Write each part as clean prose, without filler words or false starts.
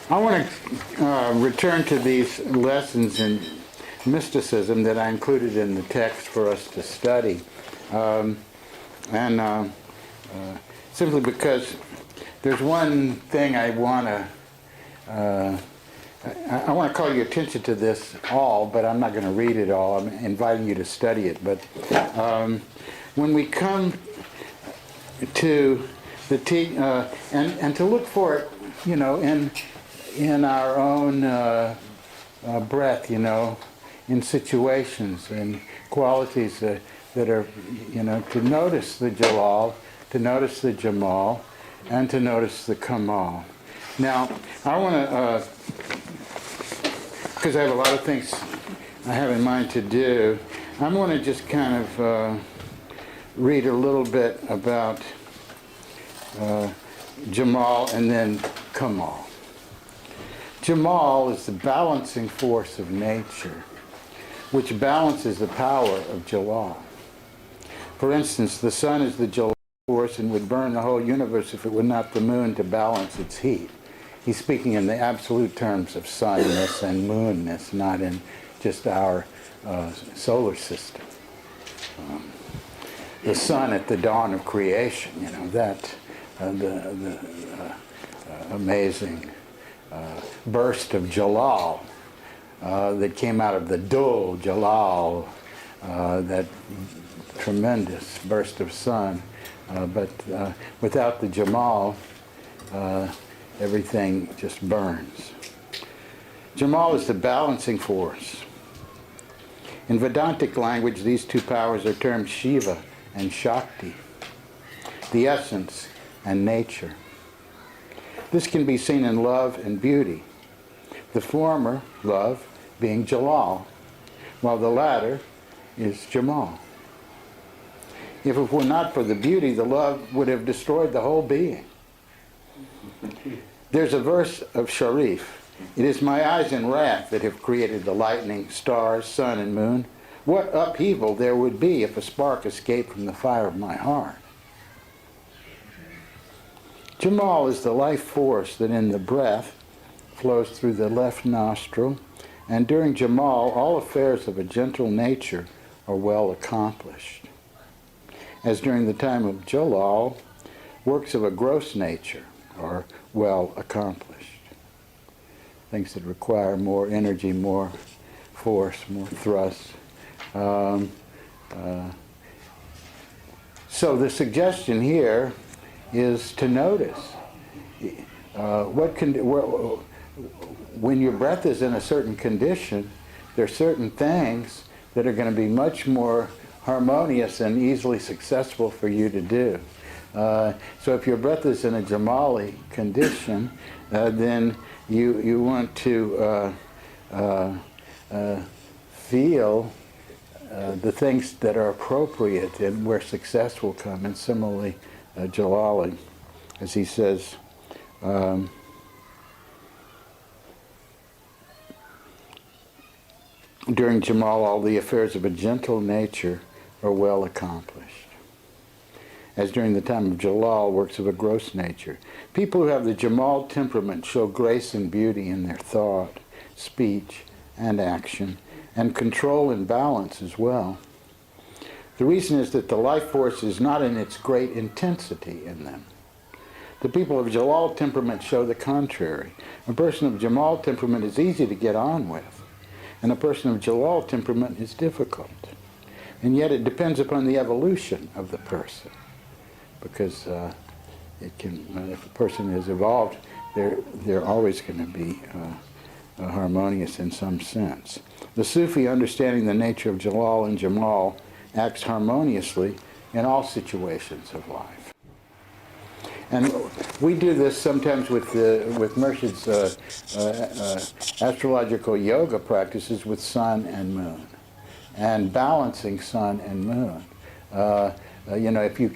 I want to return to these lessons in mysticism that I included in the text for us to study. And simply because there's one thing I want to call your attention to this all, but I'm not going to read it all. I'm inviting you to study it. But when we come to the and to look for it, in our own breath, in situations and qualities that are, to notice the Jelal, to notice the Jemal, and to notice the Kemal. Now, I want to, because I have a lot of things I have in mind to do, I'm going to just kind of read a little bit about Jemal and then Kemal. Jemal is the balancing force of nature, which balances the power of Jelal. For instance, the sun is the Jelal force and would burn the whole universe if it were not the moon to balance its heat. He's speaking in the absolute terms of sunness and moonness, not in just our solar system. The sun at the dawn of creation, that the amazing burst of Jelal that came out of the Dul Jelal, that tremendous burst of sun. But without the Jemal, everything just burns. Jemal is the balancing force. In Vedantic language, these two powers are termed Shiva and Shakti, the essence and nature. This can be seen in love and beauty, the former, love, being Jelal, while the latter is Jemal. If it were not for the beauty, the love would have destroyed the whole being. There's a verse of Sharif. It is my eyes in wrath that have created the lightning, stars, sun, and moon. What upheaval there would be if a spark escaped from the fire of my heart. Jemal is the life force that in the breath flows through the left nostril, and during Jemal, all affairs of a gentle nature are well accomplished. As during the time of Jelal, works of a gross nature are well accomplished. Things that require more energy, more force, more thrust. So the suggestion here is to notice when your breath is in a certain condition, there are certain things that are going to be much more harmonious and easily successful for you to do. So if your breath is in a Jamali condition, then you want to feel the things that are appropriate and where success will come. And similarly, Jelali, as he says, during Jemal, all the affairs of a gentle nature are well accomplished. As during the time of Jelal, works of a gross nature. People who have the Jemal temperament show grace and beauty in their thought, speech, and action, and control and balance as well. The reason is that the life force is not in its great intensity in them. The people of Jelal temperament show the contrary. A person of Jemal temperament is easy to get on with, and a person of Jelal temperament is difficult. And yet it depends upon the evolution of the person, because if a person is evolved, they're always going to be harmonious in some sense. The Sufi, understanding the nature of Jelal and Jemal, acts harmoniously in all situations of life. And we do this sometimes with Murshid's astrological yoga practices with sun and moon, and balancing sun and moon. If you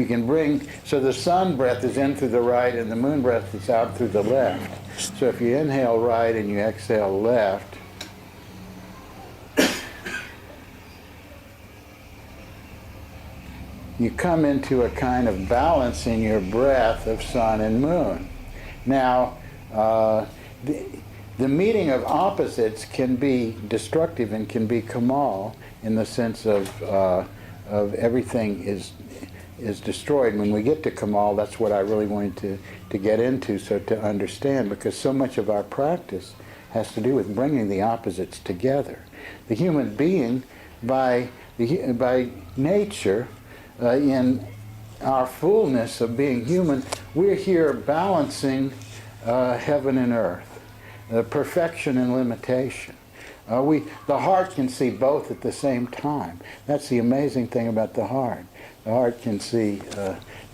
can bring, so the sun breath is in through the right and the moon breath is out through the left. So if you inhale right and you exhale left, you come into a kind of balance in your breath of sun and moon. Now, The, the meeting of opposites can be destructive and can be Kemal in the sense of everything is destroyed. When we get to Kemal, that's what I really wanted to get into, so to understand, because so much of our practice has to do with bringing the opposites together. The human being, by nature, in our fullness of being human, we're here balancing heaven and earth, perfection and limitation. The heart can see both at the same time. That's the amazing thing about the heart. The heart can see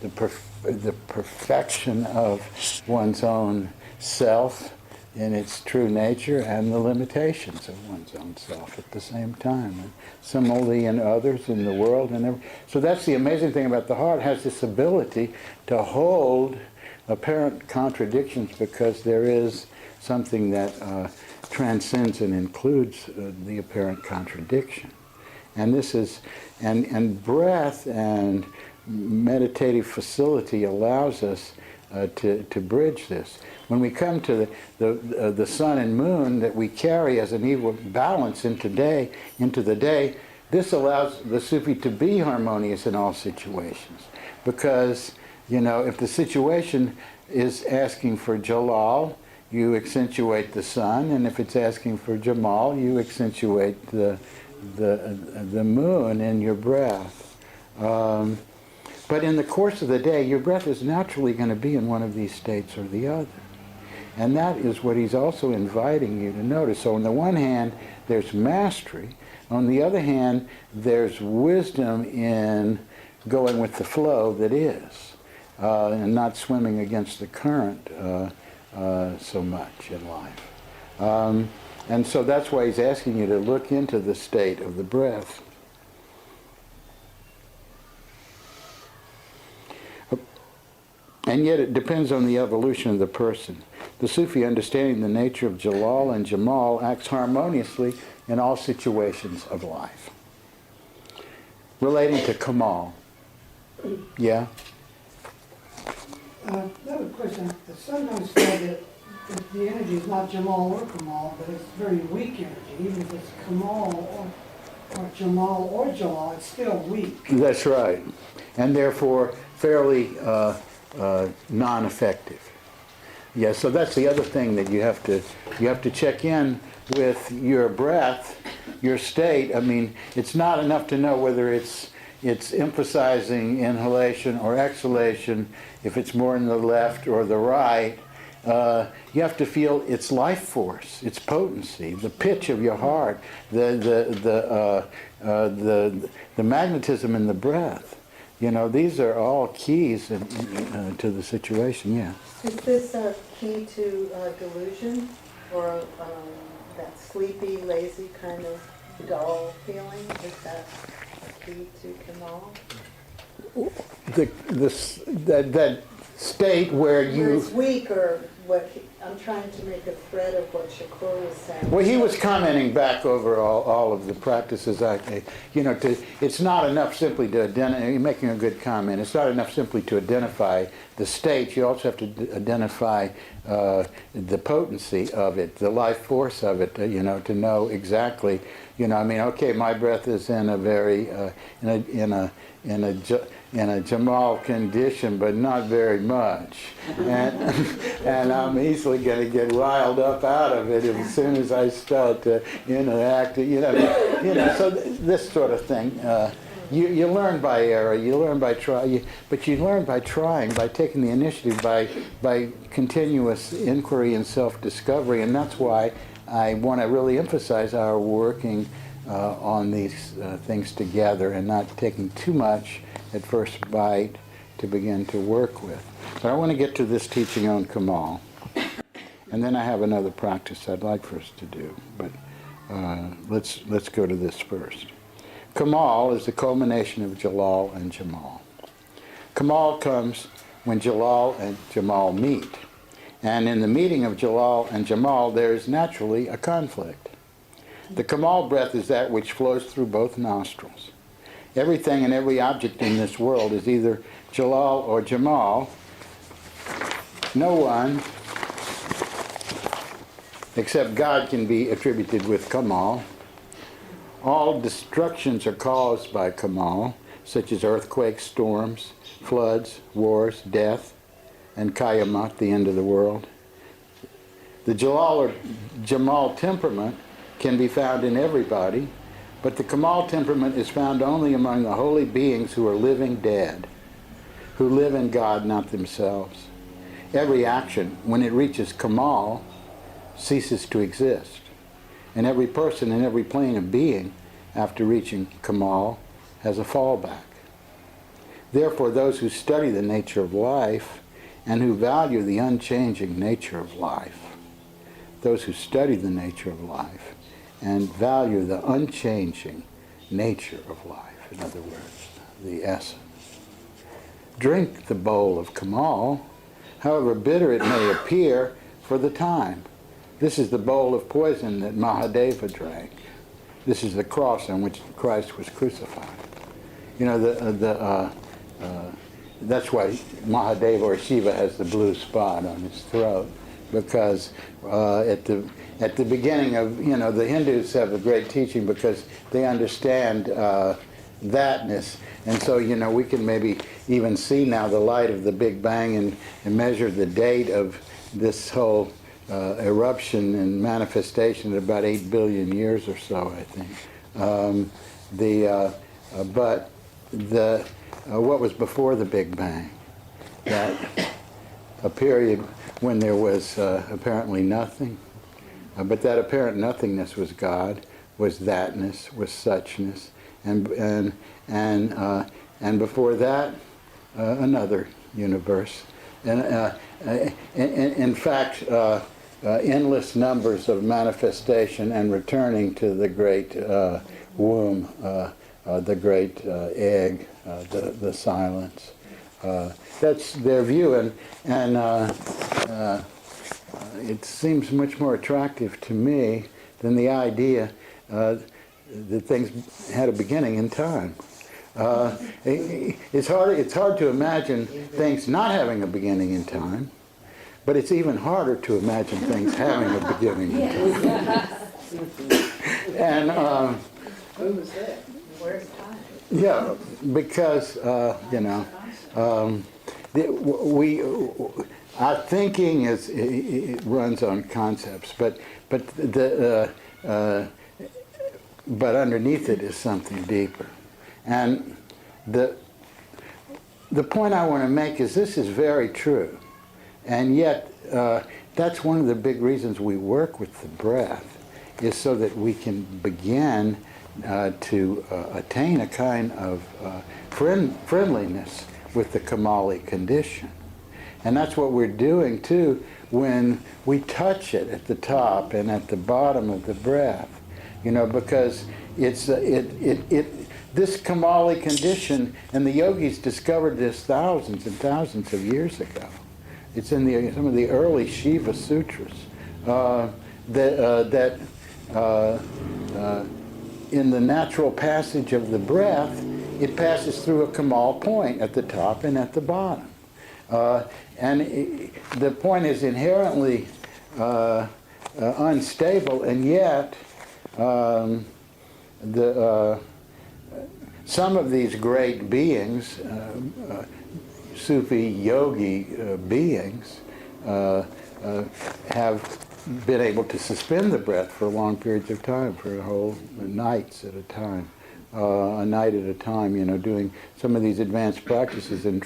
the perfection of one's own self in its true nature and the limitations of one's own self at the same time. And similarly in others, in the world, and so that's the amazing thing about the heart. It has this ability to hold apparent contradictions because there is something that transcends and includes the apparent contradiction. And this is, and breath and meditative facility allows us to bridge this. When we come to the sun and moon that we carry as an equal balance into the day, this allows the Sufi to be harmonious in all situations. Because, you know, if the situation is asking for Jelal, you accentuate the sun, and if it's asking for Jemal, you accentuate the moon in your breath. But in the course of the day, your breath is naturally going to be in one of these states or the other. And that is what he's also inviting you to notice. So on the one hand, there's mastery. On the other hand, there's wisdom in going with the flow that is, and not swimming against the current so much in life. And so that's why he's asking you to look into the state of the breath. And yet it depends on the evolution of the person. The Sufi, understanding the nature of Jelal and Jemal, acts harmoniously in all situations of life. Relating to Kemal. Yeah? Another question. It's sometimes said that the energy is not Jemal or Kemal, but it's very weak energy. Even if it's Kemal or Jemal or Jelal, it's still weak. That's right. And therefore fairly non-effective. Yeah, so that's the other thing that you have to check in with your breath, your state. I mean, it's not enough to know whether it's emphasizing inhalation or exhalation, if it's more in the left or the right. You have to feel its life force, its potency, the pitch of your heart, the magnetism in the breath. You know, these are all keys to the situation. Yeah. Is this a key to delusion, or that sleepy, lazy kind of dull feeling? Is that a key to Kemal? That state where you... It's weak, or what? I'm trying to make a thread of what Shakur was saying. Well, he was commenting back over all of the practices. It's not enough simply to identify. You're making a good comment. It's not enough simply to identify the state. You also have to identify the potency of it, the life force of it. To know exactly. Okay, my breath is in a very in a Jemal condition, but not very much, and I'm easily going to get riled up out of it as soon as I start to interact. So this sort of thing. You learn by error. You learn by try. But you learn by trying, by taking the initiative, by continuous inquiry and self-discovery, and that's why I want to really emphasize our working on these things together and not taking too much at first bite to begin to work with. But I want to get to this teaching on Kemal, and then I have another practice I'd like for us to do. But let's go to this first. Kemal is the culmination of Jelal and Jemal. Kemal comes when Jelal and Jemal meet. And in the meeting of Jelal and Jemal, there is naturally a conflict. The Kemal breath is that which flows through both nostrils. Everything and every object in this world is either Jelal or Jemal. No one except God can be attributed with Kemal. All destructions are caused by Kemal, such as earthquakes, storms, floods, wars, death, and Qiyamah, the end of the world. The Jelal or Jemal temperament can be found in everybody, but the Kemal temperament is found only among the holy beings who are living dead, who live in God, not themselves. Every action, when it reaches Kemal, ceases to exist. And every person in every plane of being, after reaching Kemal, has a fallback. Therefore, those who study the nature of life and who value the unchanging nature of life, those who study the nature of life and value the unchanging nature of life, in other words, the essence, drink the bowl of Kemal, however bitter it may appear for the time. This is the bowl of poison that Mahadeva drank. This is the cross on which Christ was crucified. You know, that's why Mahadeva or Shiva has the blue spot on his throat, because at the beginning of, you know, the Hindus have a great teaching because they understand thatness. And so, you know, we can maybe even see now the light of the Big Bang and measure the date of this whole eruption and manifestation at about 8 billion years or so, I think. But what was before the Big Bang? That a period when there was apparently nothing, but that apparent nothingness was God, was thatness, was suchness, and before that another universe, and in fact endless numbers of manifestation and returning to the great womb, the great egg, the silence. That's their view, and it seems much more attractive to me than the idea that things had a beginning in time. It's hard to imagine things not having a beginning in time, but it's even harder to imagine things having a beginning in time. And Who was that? Where's time? yeah, because you know, our thinking it runs on concepts, but underneath it is something deeper. And the point I want to make is this is very true, and yet that's one of the big reasons we work with the breath, is so that we can begin to attain a kind of friendliness with the Kemali condition. And that's what we're doing too when we touch it at the top and at the bottom of the breath, you know, because it's this Kemali condition, and the yogis discovered this thousands and thousands of years ago. It's in some of the early Shiva sutras that in the natural passage of the breath, it passes through a Kemal point at the top and at the bottom. The point is inherently unstable, and yet some of these great beings, Sufi yogi beings, have been able to suspend the breath for long periods of time, for whole nights at a time, a night at a time, you know, doing some of these advanced practices and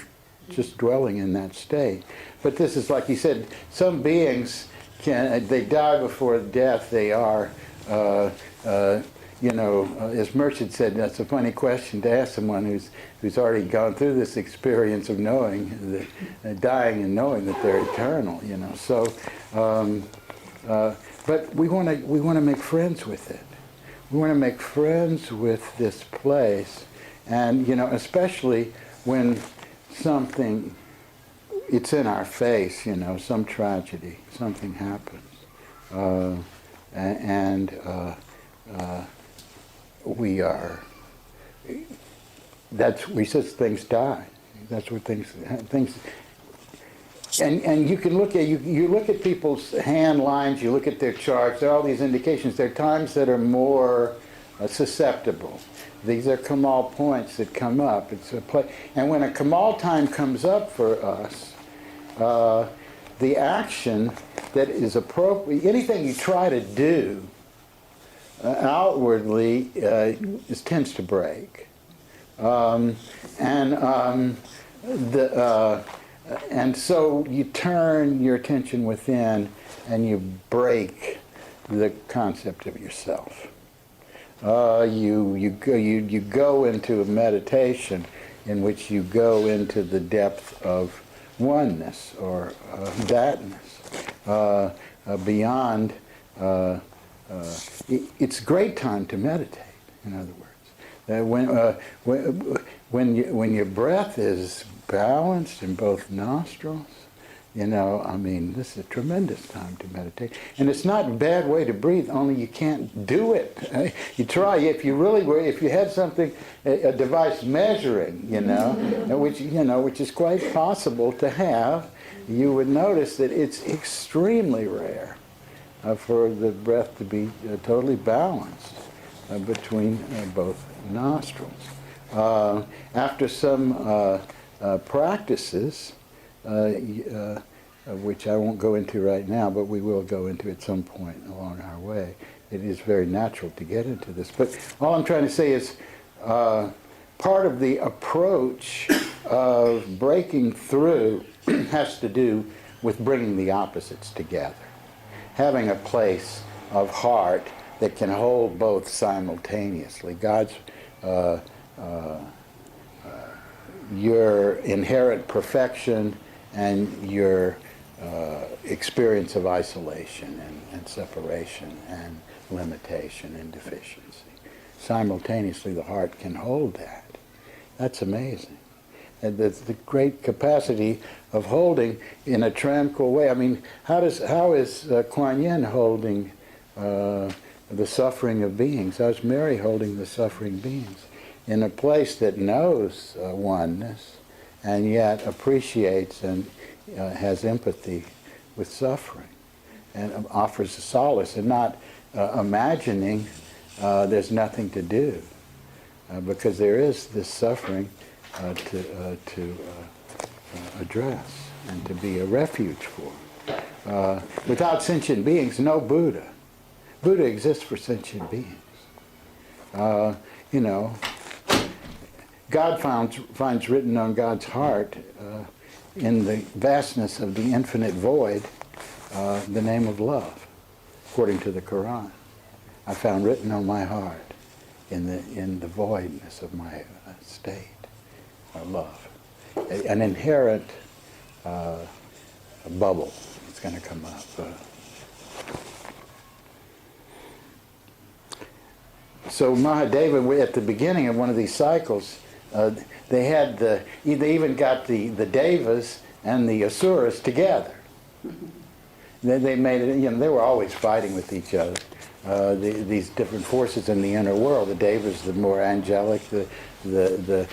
just dwelling in that state. But this is, like you said, some beings they die before death. They are, you know, as Murshid said, that's a funny question to ask someone who's already gone through this experience of knowing, dying and knowing that they're eternal, you know. So, but we want to make friends with it. We want to make friends with this place, and you know, especially when something, it's in our face, you know, some tragedy, something happens, we said things die. That's what things And you can look at, you look at people's hand lines, you look at their charts, there are all these indications. There are times that are more susceptible. These are Kemal points that come up. It's a and when a Kemal time comes up for us, the action that is appropriate, anything you try to do outwardly tends to break. And so you turn your attention within and you break the concept of yourself. You go into a meditation in which you go into the depth of oneness or thatness, beyond. It's a great time to meditate, in other words. When your breath is balanced in both nostrils, you know, I mean, this is a tremendous time to meditate. And it's not a bad way to breathe, only you can't do it. You try, if you really were, if you had something, a device measuring, which is quite possible to have, you would notice that it's extremely rare for the breath to be totally balanced between both nostrils. After some practices, which I won't go into right now, but we will go into at some point along our way. It is very natural to get into this. But all I'm trying to say is part of the approach of breaking through has to do with bringing the opposites together. Having a place of heart that can hold both simultaneously. God's your inherent perfection and your experience of isolation and separation and limitation and deficiency. Simultaneously, the heart can hold that. That's amazing. And the great capacity of holding in a tranquil way. I mean, how is Kuan Yin holding the suffering of beings? How's Mary holding the suffering beings? In a place that knows oneness and yet appreciates and has empathy with suffering and offers a solace and not imagining there's nothing to do because there is this suffering to address and to be a refuge for. Without sentient beings, no Buddha. Buddha exists for sentient beings. God finds written on God's heart in the vastness of the infinite void the name of love, according to the Quran. I found written on my heart in the voidness of my state, love. An inherent bubble is going to come up. So Mahadeva, at the beginning of one of these cycles, they even got the devas and the asuras together. They made it. They were always fighting with each other. These different forces in the inner world. The devas, the more angelic. The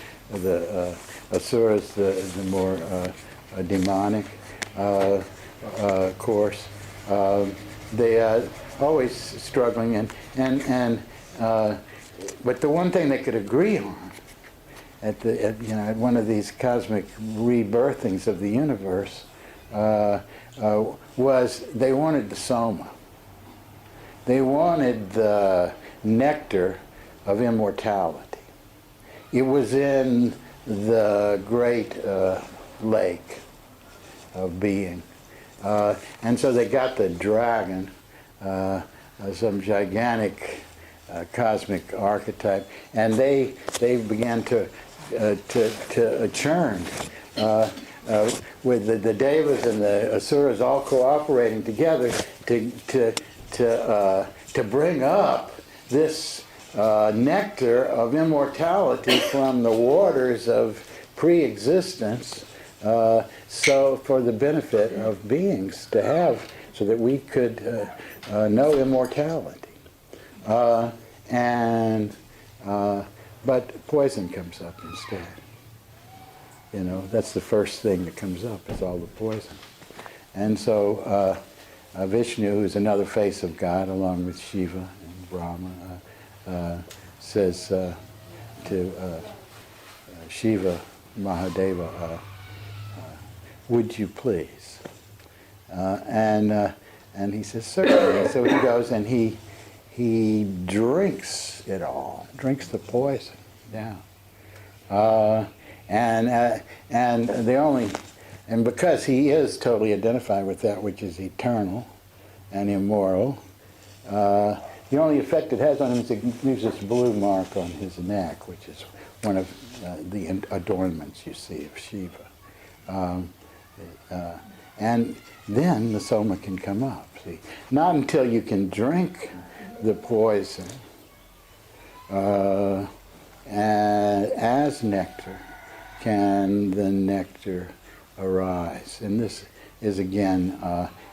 asuras, the more demonic course. They always struggling but the one thing they could agree on at one of these cosmic rebirthings of the universe was they wanted the soma. They wanted the nectar of immortality. It was in the great lake of being. And so they got the dragon, some gigantic cosmic archetype, and they began to churn with the devas and the asuras all cooperating together to bring up this nectar of immortality from the waters of pre-existence, so for the benefit of beings to have, so that we could know immortality. But poison comes up instead. That's the first thing that comes up, is all the poison. And so Vishnu, who's another face of God, along with Shiva and Brahma, says to Shiva, Mahadeva, would you please? And he says, certainly. So he goes and he drinks it all, drinks the poison down. And because he is totally identified with that which is eternal and immoral, the only effect it has on him is it leaves this blue mark on his neck, which is one of the adornments you see of Shiva. And then the soma can come up. See, not until you can drink the poison as nectar can the nectar arise. And this is again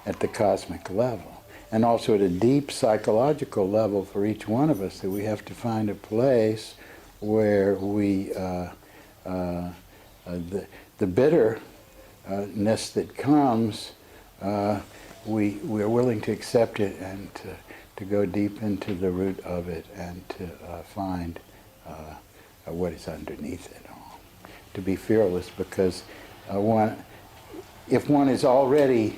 at the cosmic level, and also at a deep psychological level for each one of us, that we have to find a place where we the bitterness that comes, we're willing to accept it and to go deep into the root of it and to find what is underneath it all. To be fearless, because if one has already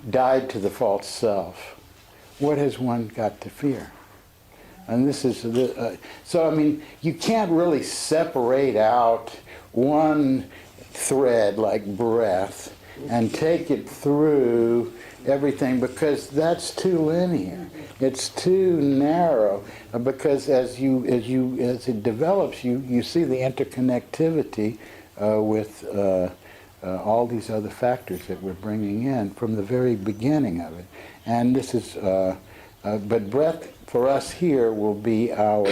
died to the false self, what has one got to fear? And this is so. I mean, you can't really separate out one thread like breath and take it through everything, because that's too linear. It's too narrow. Because as it develops, you see the interconnectivity with all these other factors that we're bringing in from the very beginning of it. And this is, but breath for us here will be our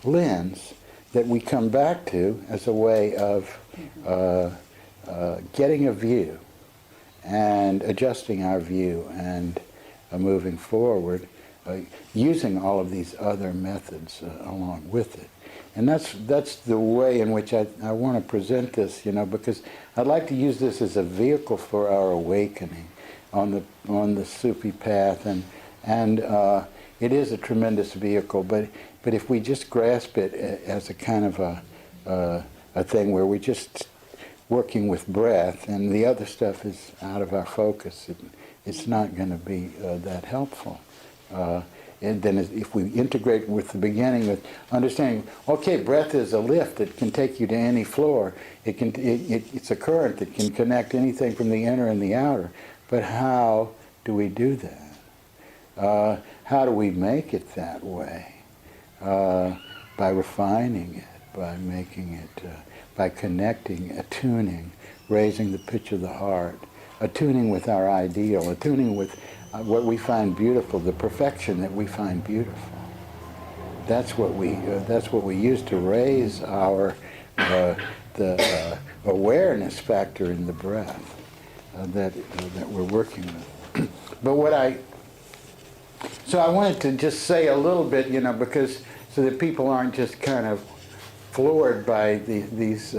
lens that we come back to as a way of getting a view and adjusting our view and moving forward, using all of these other methods along with it. And that's the way in which I want to present this, because I'd like to use this as a vehicle for our awakening on the Sufi path, and it is a tremendous vehicle. But if we just grasp it as a kind of a thing where we're just working with breath, and the other stuff is out of our focus, it's not going to be that helpful. And then if we integrate with the beginning with understanding, okay, breath is a lift that can take you to any floor. It's a current that can connect anything from the inner and the outer. But how do we do that? How do we make it that way? By refining it, by making it, by connecting, attuning, raising the pitch of the heart, attuning with our ideal, attuning with what we find beautiful, the perfection that we find beautiful. That's what we use to raise our the awareness factor in the breath that we're working with. But so I wanted to just say a little bit, because so that people aren't just kind of floored by these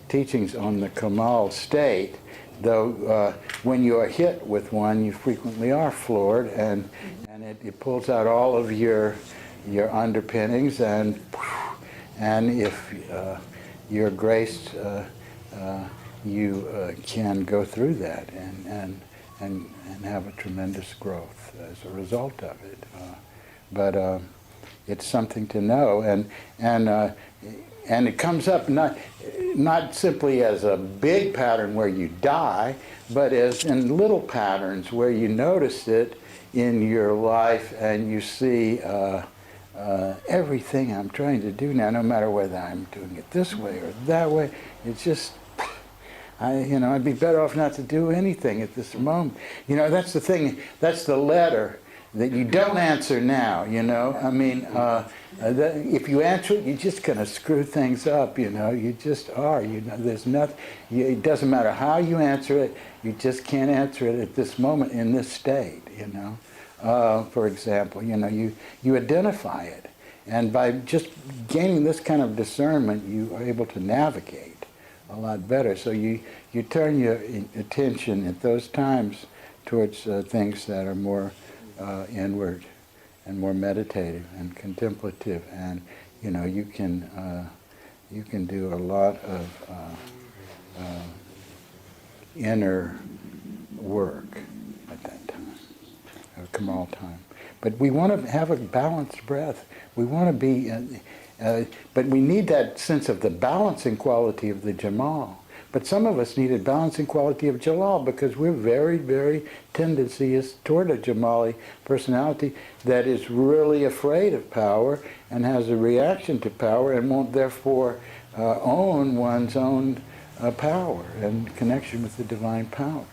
teachings on the Kemal state. Though when you are hit with one, you frequently are floored, and it pulls out all of your underpinnings, and if you're graced, you can go through that and have a tremendous growth as a result of it. But it's something to know, and it comes up not simply as a big pattern where you die, but as in little patterns where you notice it in your life, and you see everything I'm trying to do now, no matter whether I'm doing it this way or that way, it's just, I'd be better off not to do anything at this moment. That's the thing, that's the letter that you don't answer now, if you answer it, you're just going to screw things up, you just are, there's nothing, it doesn't matter how you answer it, you just can't answer it at this moment in this state, For example, you identify it, and by just gaining this kind of discernment, you are able to navigate a lot better. So you you turn your attention at those times towards things that are more inward and more meditative and contemplative, and you can do a lot of inner work at that time, Kemal time. But we want to have a balanced breath. We want to be, but we need that sense of the balancing quality of the Jemal. But some of us need a balancing quality of Jelal, because we're very, very tendency is toward a Jamali personality that is really afraid of power and has a reaction to power and won't therefore own one's own power and connection with the divine power.